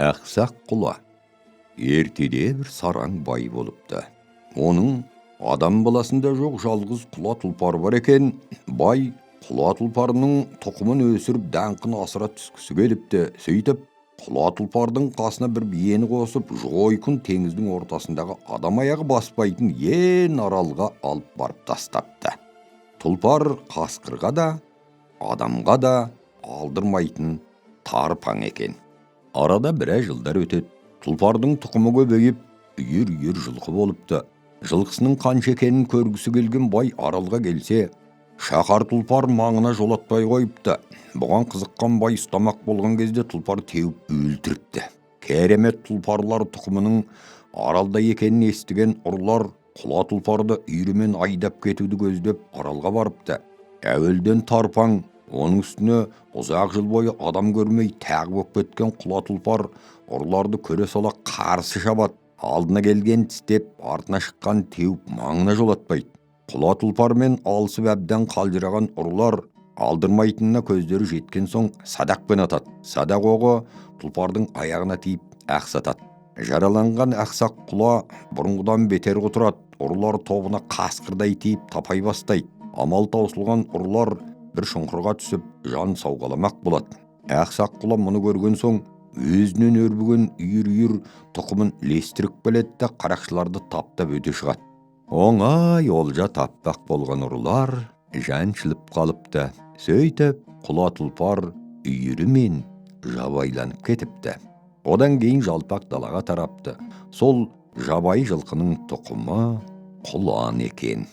Ақсақ құла ертеде бір сараң бай болыпты. Оның адам баласында жоқ жалғыз құла тұлпар бар екен. Бай құла тұлпарының тұқымын өсіріп даңқын асыра түскісі келіпті. Сөйтіп құла тұлпардың қасына бір биені қосып, жойқын теңіздің ортасындағы адам аяғы баспайтын ең аралға алып барып тастапты. Тұлпар қасқырға да, адамға да алдырмайтын тарпаң екен. Арада біраз жылдар өтеді. Тұлпардың тұқымы көбейіп, үйір-үйір жылқы болыпты. Жылқысының қанша екенін көргісі келген бай аралға келсе, шақар тұлпар маңына жолатпай қойыпты. Бұған қызыққан бай ұстамақ болған кезде тұлпар теуіп өлтіріпті. Керемет тұлпарлар тұқымының аралда екенін естіген ұрылар құла тұлпарды үйірімен айдап кетуді көздеп аралға барыпты. Әуелден тарпаң, оның үстіне ұзақ жыл бойы адам көрмей тәғы боп кеткен құла тұлпар ұрыларды көре сала қарсы шабады. Алдына келген тістеп, артына шыққан теуіп маңына жолатпайды. Құла тұлпармен алысып әбден қалжыраған ұрылар алдырмайтынына көздері жеткен соң садақпен атады. Садақ оғы тұлпардың аяғына тиіп ақсатады. Жараланған ақсақ құла бұрынғыдан бетер құтырады. Ұрылар тобына қасқырдай тиіп тапай бастайды. Амал таусылған ұрылар бір шұңқырға түсіп жан сауғаламақ болады. Ақсақ құла мұны көрген соң өзінен өрбіген үйір-үйір тұқымын лестіріп келеді де қарақшыларды таптап өте шығады. Оңай олжа таппақ болған ұрылар жаншылып қалыпты. Сөйтіп құла тұлпар үйірімен жабайланып кетіпті. Одан кейін жалпақ далаға тарапты. Сол жабайы жылқының тұқымы құлан екен.